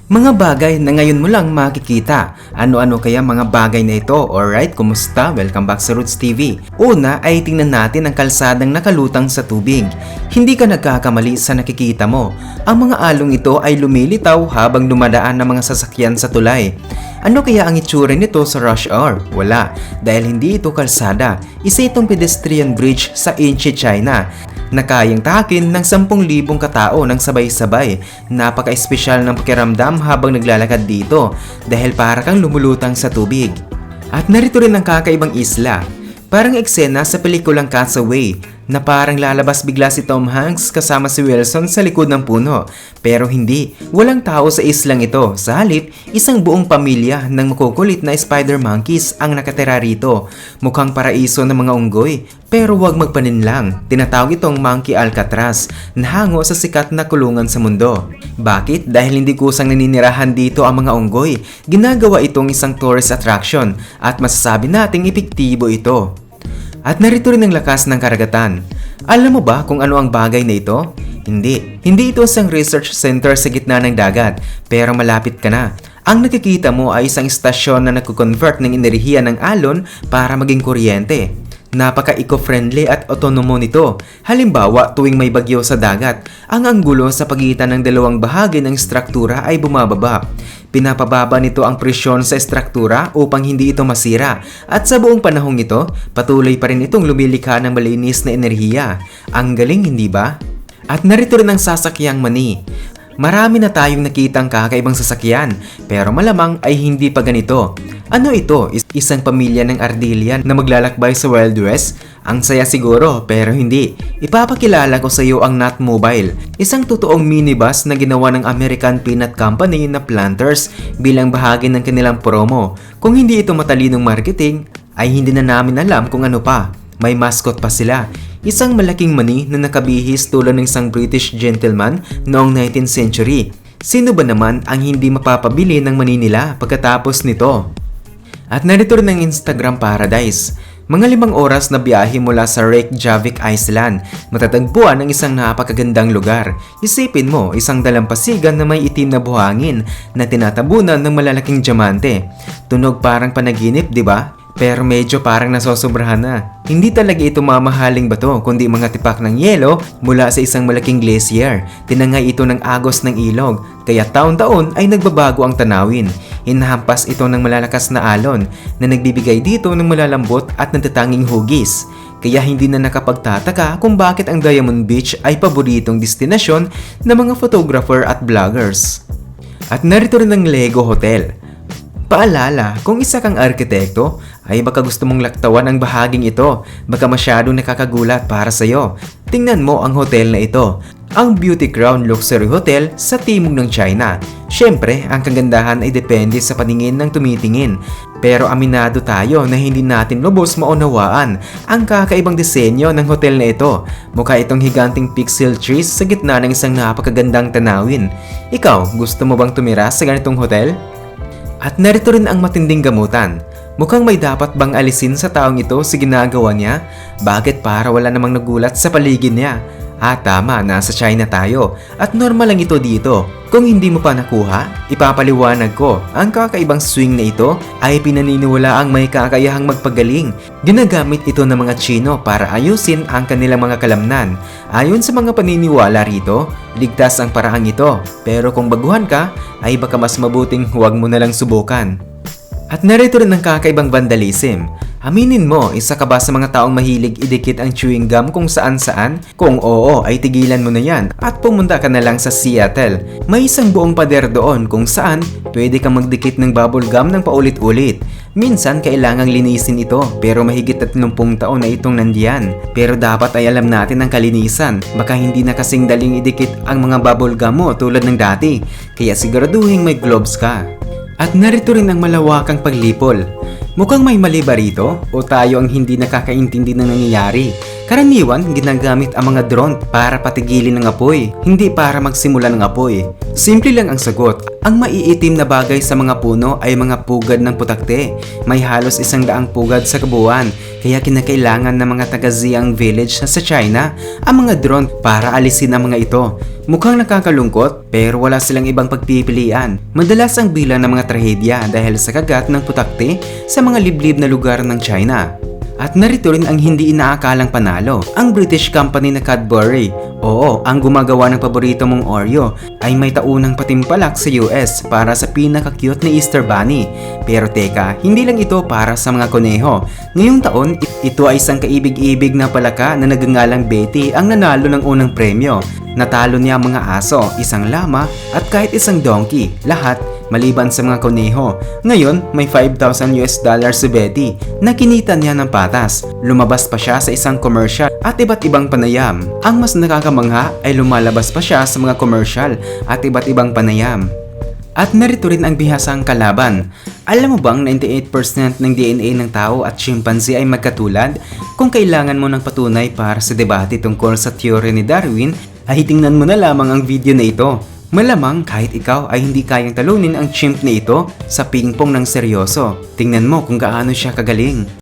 Mga bagay na ngayon mo lang makikita. Ano-ano kaya mga bagay na ito? Alright, kumusta? Welcome back sa Roots TV. Una ay tingnan natin ang kalsadang nakalutang sa tubig. Hindi ka nagkakamali sa nakikita mo. Ang mga along ito ay lumilitaw habang dumadaan ng mga sasakyan sa tulay. Ano kaya ang itsura nito sa rush hour? Wala, dahil hindi ito kalsada. Isa itong pedestrian bridge sa Inche, China na kayang tahakin ng 10,000 katao ng sabay-sabay. Napaka-espesyal ng pakiramdam habang naglalakad dito dahil para kang lumulutang sa tubig. At narito rin ang kakaibang isla. Parang eksena sa pelikulang Castaway na parang lalabas bigla si Tom Hanks kasama si Wilson sa likod ng puno. Pero hindi, walang tao sa islang ito. Sa halip, isang buong pamilya ng makukulit na spider monkeys ang nakatira rito. Mukhang paraiso ng mga unggoy, pero huwag magpaninlang. Tinatawag itong Monkey Alcatraz na hango sa sikat na kulungan sa mundo. Bakit? Dahil hindi kusang naninirahan dito ang mga unggoy. Ginagawa itong isang tourist attraction at masasabi nating epektibo ito. At narito rin ang lakas ng karagatan. Alam mo ba kung ano ang bagay na ito? Hindi. Hindi ito isang research center sa gitna ng dagat, pero malapit ka na. Ang nakikita mo ay isang istasyon na nagko-convert ng enerhiya ng alon para maging kuryente. Napaka-eco-friendly at autonomo nito. Halimbawa, tuwing may bagyo sa dagat, ang anggulo sa pagitan ng dalawang bahagi ng struktura ay bumababa. Pinapababa nito ang presyon sa struktura upang hindi ito masira. At sa buong panahong ito, patuloy pa rin itong lumilikha ng malinis na enerhiya. Ang galing, hindi ba? At narito rin ang sasakyang mani. Marami na tayong nakitang kakaibang sasakyan, pero malamang ay hindi pa ganito. Ano ito? Isang pamilya ng ardilya na maglalakbay sa Wild West? Ang saya siguro, pero hindi. Ipapakilala ko sa iyo ang Nut Mobile, isang totoong minibus na ginawa ng American Peanut Company na Planters bilang bahagi ng kanilang promo. Kung hindi ito matalinong marketing, ay hindi na namin alam kung ano pa. May mascot pa sila. Isang malaking mani na nakabihis tulad ng isang British gentleman noong 19th century. Sino ba naman ang hindi mapapabili ng mani nila pagkatapos nito? At narito rin ang Instagram Paradise. Mga 5 oras na biyahe mula sa Reykjavik Island, matatagpuan ang isang napakagandang lugar. Isipin mo, isang dalampasigan na may itim na buhangin na tinatabunan ng malalaking diamante. Tunog parang panaginip, di ba? Pero medyo parang nasosobrahan na. Hindi talaga ito mamahaling bato, kundi mga tipak ng yelo mula sa isang malaking glacier. Tinangay ito ng agos ng ilog, kaya taon-taon ay nagbabago ang tanawin. Hinahampas ito ng malalakas na alon na nagbibigay dito ng malalambot at natatanging hugis. Kaya hindi na nakapagtataka kung bakit ang Diamond Beach ay paboritong destinasyon ng mga photographer at vloggers. At narito rin ang Lego Hotel. Paalala, kung isa kang arkitekto, ay baka gusto mong laktawan ang bahaging ito. Baka masyadong nakakagulat para sa'yo. Tingnan mo ang hotel na ito. Ang Beauty Crown Luxury Hotel sa timog ng China. Siyempre, ang kagandahan ay depende sa paningin ng tumitingin. Pero aminado tayo na hindi natin lubos maunawaan ang kakaibang disenyo ng hotel na ito. Mukha itong higanting pixel trees sa gitna ng isang napakagandang tanawin. Ikaw, gusto mo bang tumira sa ganitong hotel? At narito rin ang matinding gamutan. Mukhang may dapat bang alisin sa taong ito sa ginagawa niya? Bakit para wala namang nagulat sa paligid niya? Tama, nasa China tayo. At normal lang ito dito. Kung hindi mo pa nakuha, ipapaliwanag ko. Ang kakaibang swing na ito ay pinaniniwala ang may kakayahang magpagaling. Ginagamit ito ng mga Chino para ayusin ang kanilang mga kalamnan. Ayon sa mga paniniwala rito, ligtas ang paraang ito. Pero kung baguhan ka, ay baka mas mabuting huwag mo na lang subukan. At narito rin ang kakaibang vandalism. Aminin mo, isa ka ba sa mga taong mahilig idikit ang chewing gum kung saan-saan? Kung oo, ay tigilan mo na yan at pumunta ka na lang sa Seattle. May isang buong pader doon kung saan pwede kang magdikit ng bubble gum ng paulit-ulit. Minsan kailangang linisin ito pero mahigit 30 taon na itong nandiyan. Pero dapat ay alam natin ang kalinisan. Baka hindi na kasing daling idikit ang mga bubble gum mo tulad ng dati. Kaya siguraduhin may gloves ka. At narito rin ang malawakang paglipol. Mukhang may mali ba rito? O tayo ang hindi nakakaintindi ng nangyayari? Karaniwan, ginagamit ang mga drone para patigilin ng apoy, hindi para magsimula ng apoy. Simple lang ang sagot. Ang maiitim na bagay sa mga puno ay mga pugad ng putakte. May halos 100 pugad sa kabuuan, kaya kinakailangan ng mga taga Xi'an village sa China ang mga drone para alisin ang mga ito. Mukhang nakakalungkot pero wala silang ibang pagpipilian. Madalas ang bilang ng mga trahedya dahil sa kagat ng putakte sa mga liblib na lugar ng China. At narito rin ang hindi inaakalang panalo, ang British company na Cadbury. Oo, ang gumagawa ng paborito mong Oreo ay may taunang patimpalak sa US para sa pinaka-cute na Easter Bunny. Pero teka, hindi lang ito para sa mga koneho. Ngayong taon, ito ay isang kaibig-ibig na palaka na nagngangalang Betty ang nanalo ng unang premyo. Natalo niya ang mga aso, isang lama at kahit isang donkey, lahat maliban sa mga koneho. Ngayon, may $5,000 si Betty na kinita niya ng patas. Lumabas pa siya sa isang commercial at iba't ibang panayam. Ang mas nakakamangha ay lumalabas pa siya sa mga commercial at iba't ibang panayam. At narito rin ang bihasang kalaban. Alam mo bang 98% ng DNA ng tao at chimpanzee ay magkatulad? Kung kailangan mo ng patunay para sa debate tungkol sa teorya ni Darwin, ay tingnan mo na lamang ang video na ito. Malamang kahit ikaw ay hindi kayang talunin ang chimp na ito sa pingpong ng seryoso. Tingnan mo kung gaano siya kagaling.